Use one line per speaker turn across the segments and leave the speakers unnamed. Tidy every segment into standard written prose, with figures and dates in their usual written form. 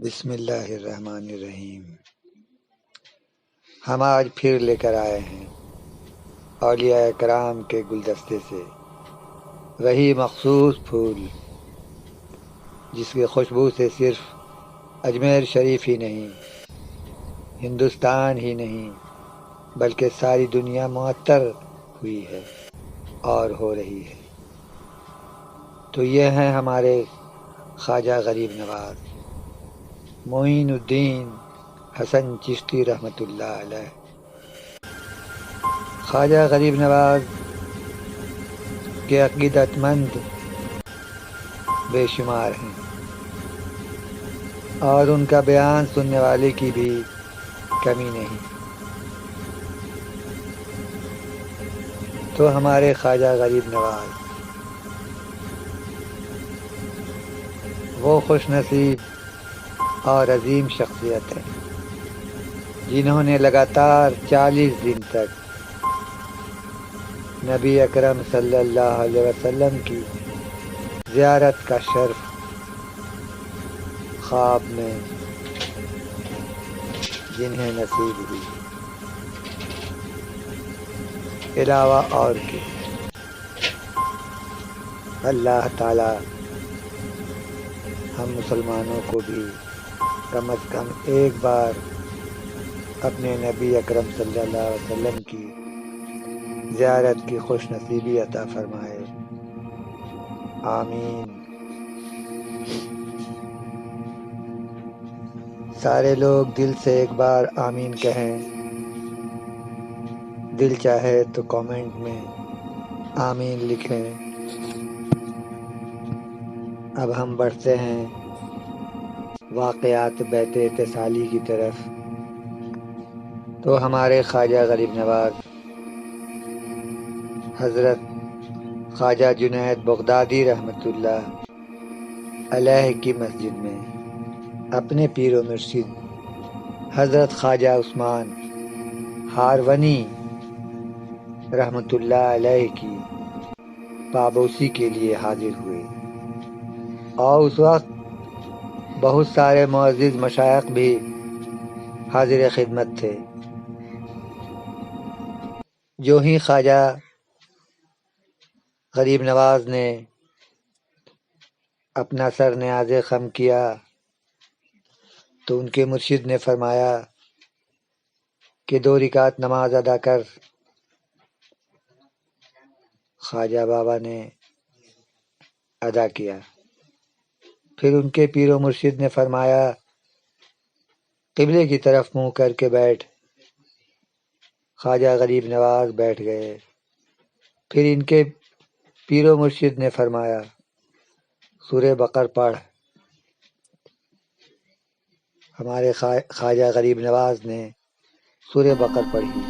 بسم اللہ الرحمن الرحیم۔ ہم آج پھر لے کر آئے ہیں اولیاء کرام کے گلدستے سے وہی مخصوص پھول جس کی خوشبو سے صرف اجمیر شریف ہی نہیں، ہندوستان ہی نہیں بلکہ ساری دنیا معطر ہوئی ہے اور ہو رہی ہے۔ تو یہ ہیں ہمارے خواجہ غریب نواز معین الدین حسن چشتی رحمۃ اللہ علیہ۔ خواجہ غریب نواز کے عقیدت مند بے شمار ہیں اور ان کا بیان سننے والے کی بھی کمی نہیں۔ تو ہمارے خواجہ غریب نواز وہ خوش نصیب اور عظیم شخصیت ہے جنہوں نے لگاتار 40 دن تک نبی اکرم صلی اللہ علیہ وسلم کی زیارت کا شرف خواب میں جنہیں نصیب ہوئی، علاوہ اور کے اللہ تعالی ہم مسلمانوں کو بھی کم از کم ایک بار اپنے نبی اکرم صلی اللہ علیہ وسلم کی زیارت کی خوش نصیبی عطا فرمائے، آمین۔ سارے لوگ دل سے ایک بار آمین کہیں، دل چاہے تو کامنٹ میں آمین لکھیں۔ اب ہم بڑھتے ہیں واقعات بیت اتصالی کی طرف۔ تو ہمارے خواجہ غریب نواز حضرت خواجہ جنید بغدادی رحمۃ اللہ علیہ کی مسجد میں اپنے پیر و مرشد حضرت خواجہ عثمان ہارونی رحمۃ اللہ علیہ کی پابوسی کے لیے حاضر ہوئے، اور اس وقت بہت سارے معزز مشائخ بھی حاضر خدمت تھے۔ جو ہی خواجہ غریب نواز نے اپنا سر نیاز خم کیا تو ان کے مرشد نے فرمایا کہ 2 رکعت نماز ادا کر۔ خواجہ بابا نے ادا کیا۔ پھر ان کے پیر و مرشد نے فرمایا قبلے کی طرف منہ کر کے بیٹھ۔ خواجہ غریب نواز بیٹھ گئے۔ پھر ان کے پیر و مرشد نے فرمایا سورہ بقر پڑھ۔ ہمارے خواجہ غریب نواز نے سورہ بقر پڑھی۔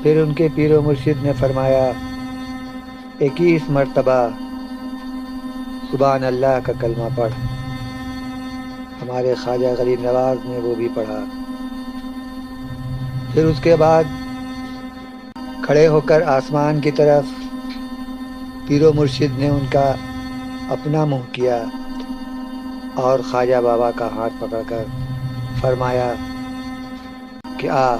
پھر ان کے پیر و مرشد نے فرمایا 21 مرتبہ سبحان اللہ کا کلمہ پڑھ۔ ہمارے خواجہ غریب نواز نے وہ بھی پڑھا۔ پھر اس کے بعد کھڑے ہو کر آسمان کی طرف پیر و مرشد نے ان کا اپنا منہ کیا اور خواجہ بابا کا ہاتھ پکڑ کر فرمایا کہ آ،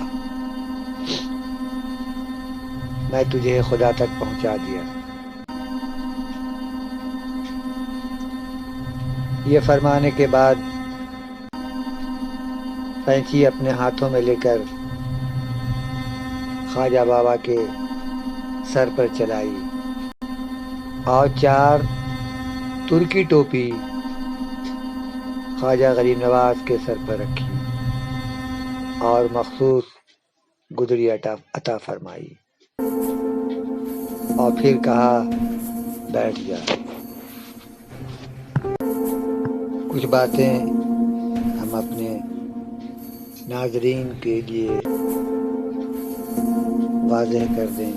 میں تجھے خدا تک پہنچا دیا۔ یہ فرمانے کے بعد پینچی اپنے ہاتھوں میں لے کر خواجہ بابا کے سر پر چلائی اور 4 ترکی ٹوپی خواجہ غریب نواز کے سر پر رکھی اور مخصوص گدڑی عطا فرمائی اور پھر کہا بیٹھ جا۔ کچھ باتیں ہم اپنے ناظرین کے لیے واضح کر دیں۔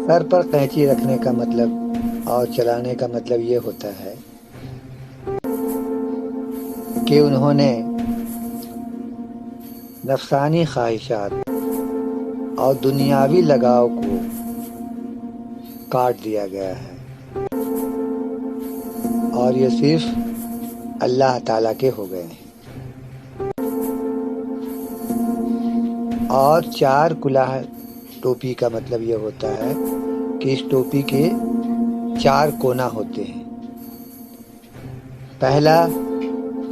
سر پر قینچی رکھنے کا مطلب اور چلانے کا مطلب یہ ہوتا ہے کہ انہوں نے نفسانی خواہشات اور دنیاوی لگاؤ کو کاٹ دیا گیا ہے۔ اور یہ صرف اللہ تعالیٰ کے ہو گئے ہیں۔ اور 4 کلاه ٹوپی کا مطلب یہ ہوتا ہے کہ اس ٹوپی کے 4 کونا ہوتے ہیں۔ پہلا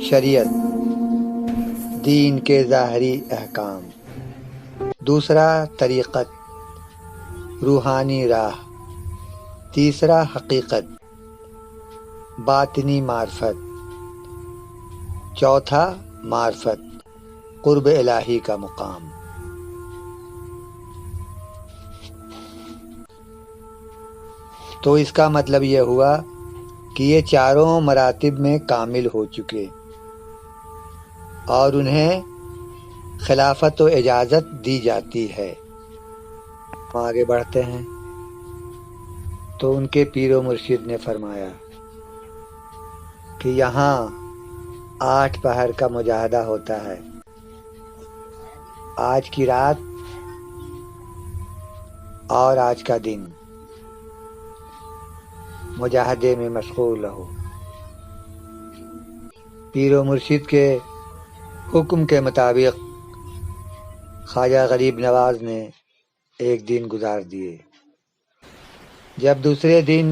شریعت، دین کے ظاہری احکام۔ دوسرا طریقت، روحانی راہ۔ تیسرا حقیقت، باطنی معرفت۔ چوتھا معرفت، قرب الہی کا مقام۔ تو اس کا مطلب یہ ہوا کہ یہ چاروں مراتب میں کامل ہو چکے اور انہیں خلافت و اجازت دی جاتی ہے۔ آگے بڑھتے ہیں تو ان کے پیر و مرشد نے فرمایا کہ یہاں 8 پہر کا مجاہدہ ہوتا ہے۔ آج کی رات اور آج کا دن مجاہدے میں مشغول رہو۔ پیر و مرشد کے حکم کے مطابق خواجہ غریب نواز نے ایک دن گزار دیے۔ جب دوسرے دن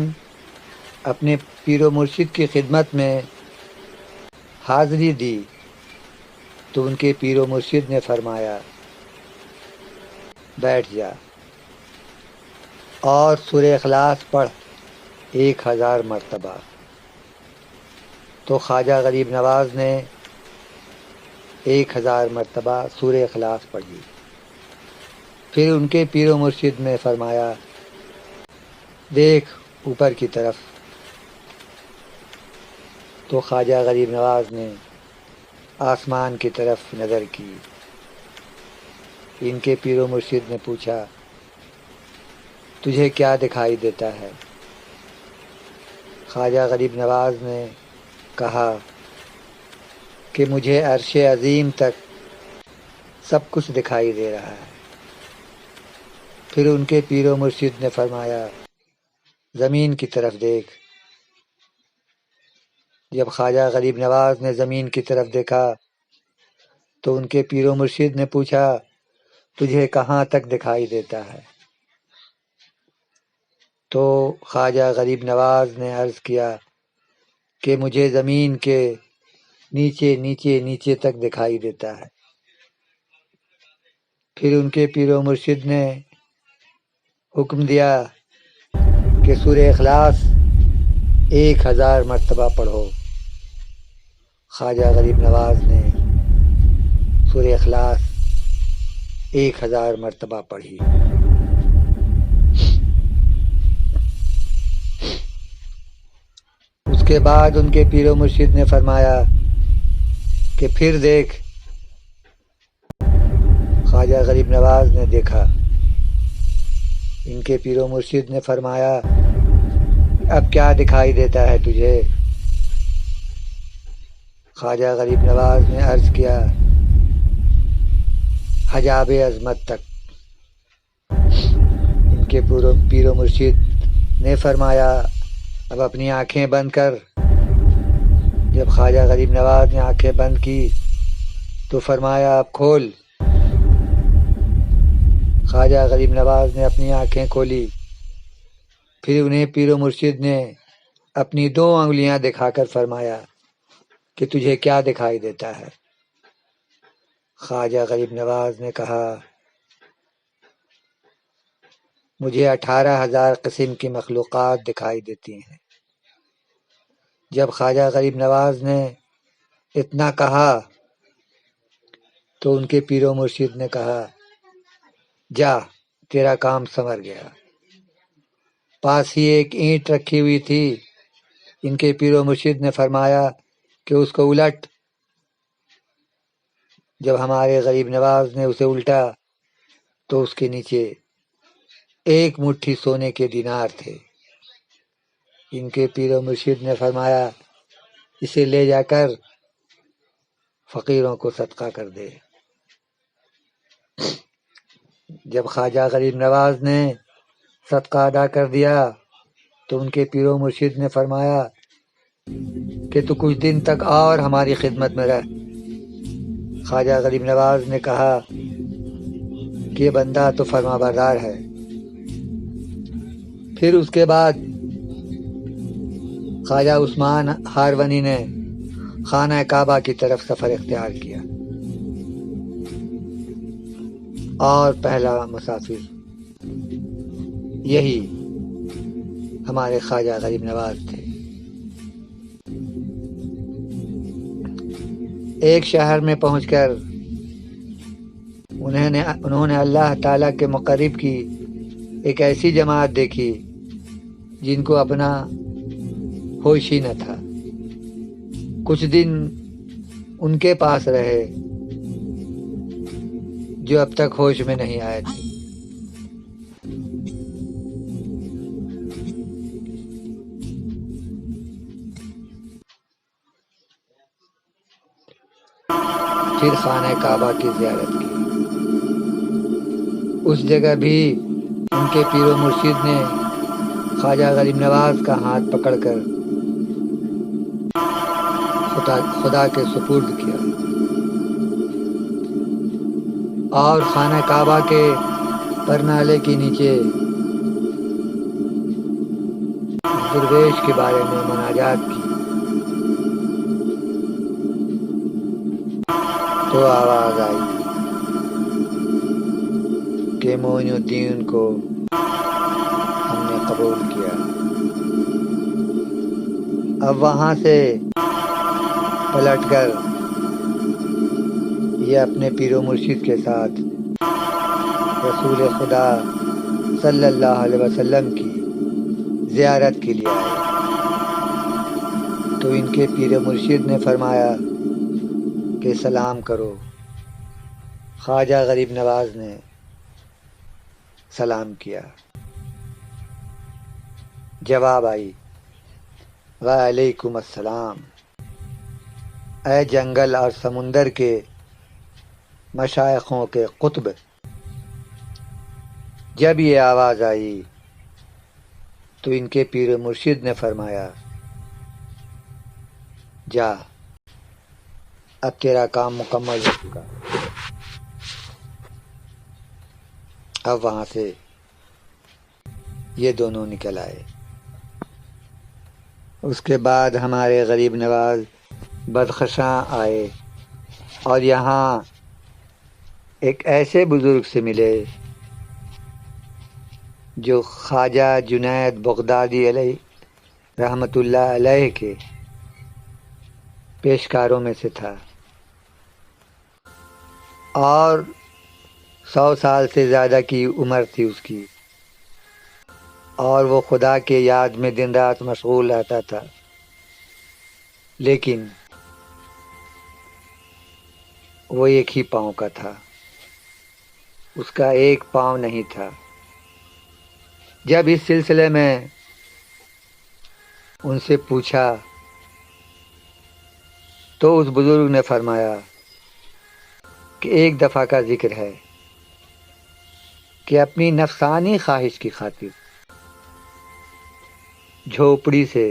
اپنے پیر و مرشد کی خدمت میں حاضری دی تو ان کے پیر و مرشد نے فرمایا بیٹھ جا اور سورہ اخلاص پڑھ 1000 مرتبہ۔ تو خواجہ غریب نواز نے 1000 مرتبہ سورہ اخلاص پڑھی۔ پھر ان کے پیر و مرشد نے فرمایا دیکھ اوپر کی طرف۔ تو خواجہ غریب نواز نے آسمان کی طرف نظر کی۔ ان کے پیر و مرشد نے پوچھا تجھے کیا دکھائی دیتا ہے؟ خواجہ غریب نواز نے کہا کہ مجھے عرش عظیم تک سب کچھ دکھائی دے رہا ہے۔ پھر ان کے پیر و مرشد نے فرمایا زمین کی طرف دیکھ۔ جب خواجہ غریب نواز نے زمین کی طرف دیکھا تو ان کے پیر و مرشد نے پوچھا تجھے کہاں تک دکھائی دیتا ہے؟ تو خواجہ غریب نواز نے عرض کیا کہ مجھے زمین کے نیچے نیچے نیچے تک دکھائی دیتا ہے۔ پھر ان کے پیر و مرشد نے حکم دیا کہ سورہ اخلاص 1000 مرتبہ پڑھو۔ خواجہ غریب نواز نے سورہ اخلاص 1000 مرتبہ پڑھی۔ اس کے بعد ان کے پیر و مرشد نے فرمایا کہ پھر دیکھ۔ خواجہ غریب نواز نے دیکھا۔ ان کے پیر و مرشد نے فرمایا اب کیا دکھائی دیتا ہے تجھے؟ خواجہ غریب نواز نے عرض کیا حجاب عظمت تک۔ ان کے پیر و مرشد نے فرمایا اب اپنی آنکھیں بند کر۔ جب خواجہ غریب نواز نے آنکھیں بند کی تو فرمایا اب کھول۔ خواجہ غریب نواز نے اپنی آنکھیں کھولی۔ پھر انہیں پیر و مرشد نے اپنی 2 انگلیاں دکھا کر فرمایا کہ تجھے کیا دکھائی دیتا ہے؟ خواجہ غریب نواز نے کہا مجھے 18,000 قسم کی مخلوقات دکھائی دیتی ہیں۔ جب خواجہ غریب نواز نے اتنا کہا تو ان کے پیر و مرشد نے کہا جا تیرا کام سنور گیا۔ پاس ہی ایک اینٹ رکھی ہوئی تھی۔ ان کے پیر و مرشد نے فرمایا کہ اس کو الٹ۔ جب ہمارے غریب نواز نے اسے الٹا تو اس کے نیچے 1 مٹھی سونے کے دینار تھے۔ ان کے پیر و مرشد نے فرمایا اسے لے جا کر فقیروں کو صدقہ کر دے۔ جب خواجہ غریب نواز نے صدقہ ادا کر دیا تو ان کے پیر و مرشد نے فرمایا کہ تو کچھ دن تک اور ہماری خدمت میں رہ۔ خواجہ غریب نواز نے کہا کہ یہ بندہ تو فرما بردار ہے۔ پھر اس کے بعد خواجہ عثمان ہارونی نے خانہ کعبہ کی طرف سفر اختیار کیا، اور پہلا مسافر یہی ہمارے خواجہ غریب نواز تھے۔ ایک شہر میں پہنچ کر انہوں نے اللہ تعالیٰ کے مقرب کی ایک ایسی جماعت دیکھی جن کو اپنا ہوش ہی نہ تھا۔ کچھ دن ان کے پاس رہے جو اب تک ہوش میں نہیں آئے تھے۔ پھر خانہ کعبہ کی زیارت کی۔ اس جگہ بھی ان کے پیر و مرشد نے خواجہ غریب نواز کا ہاتھ پکڑ کر خدا کے سپرد کیا، اور خانہ کعبہ کے پرنالے کے نیچے درویش کے بارے میں مناجات کی تو آواز آئی کہ معین الدین کو ہم نے قبول کیا۔ اب وہاں سے پلٹ کر یہ اپنے پیر و مرشد کے ساتھ رسول خدا صلی اللہ علیہ وسلم کی زیارت کے لیے آئے، تو ان کے پیر و مرشد نے فرمایا کہ سلام کرو۔ خواجہ غریب نواز نے سلام کیا، جواب آئی وعلیکم السلام۔ اے جنگل اور سمندر کے مشائخوں کے قطب۔ جب یہ آواز آئی تو ان کے پیر مرشد نے فرمایا جا، اب تیرا کام مکمل ہو چکا۔ اب وہاں سے یہ دونوں نکل آئے۔ اس کے بعد ہمارے غریب نواز بدخشاں آئے اور یہاں ایک ایسے بزرگ سے ملے جو خواجہ جنید بغدادی علیہ رحمۃ اللہ علیہ کے پیشکاروں میں سے تھا، اور 100 سال سے زیادہ کی عمر تھی اس کی، اور وہ خدا کے یاد میں دن رات مشغول رہتا تھا، لیکن وہ ایک ہی پاؤں کا تھا، اس کا ایک پاؤں نہیں تھا۔ جب اس سلسلے میں ان سے پوچھا تو اس بزرگ نے فرمایا کہ ایک دفعہ کا ذکر ہے کہ اپنی نفسانی خواہش کی خاطر جھوپڑی سے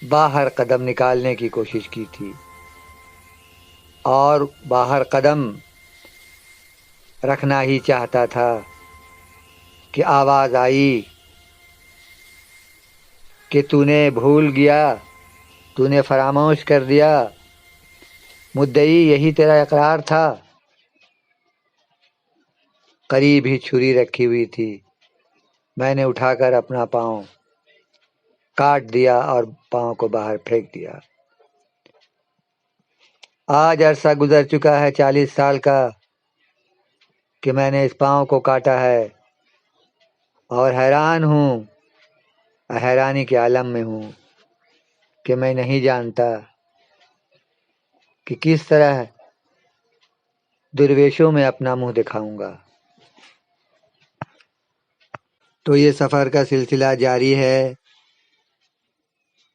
باہر قدم نکالنے کی کوشش کی تھی، اور باہر قدم رکھنا ہی چاہتا تھا کہ آواز آئی کہ تو نے بھول گیا، تو نے فراموش کر دیا، مدعی یہی تیرا اقرار تھا۔ قریب ہی چھری رکھی ہوئی تھی، میں نے اٹھا کر اپنا پاؤں کاٹ دیا اور پاؤں کو باہر پھینک دیا۔ آج عرصہ گزر چکا ہے 40 سال کا کہ میں نے اس پاؤں کو کاٹا ہے، اور حیران ہوں، حیرانی کے عالم میں ہوں کہ میں نہیں جانتا کہ کس طرح درویشوں میں اپنا منہ دکھاؤں گا۔ تو یہ سفر کا سلسلہ جاری ہے۔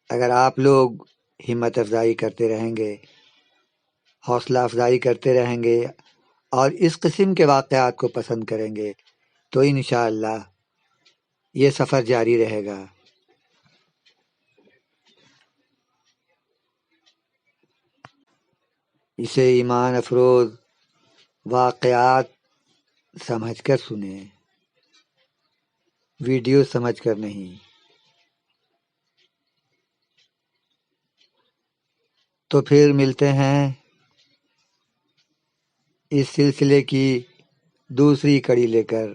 اگر آپ لوگ ہمت افزائی کرتے رہیں گے، حوصلہ افزائی کرتے رہیں گے، اور اس قسم کے واقعات کو پسند کریں گے تو انشاءاللہ یہ سفر جاری رہے گا۔ اسے ایمان افروز واقعات سمجھ کر سنیں، ویڈیو سمجھ کر نہیں۔ تو پھر ملتے ہیں اس سلسلے کی دوسری کڑی لے کر،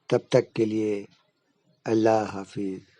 تب تک کے لیے اللہ حافظ۔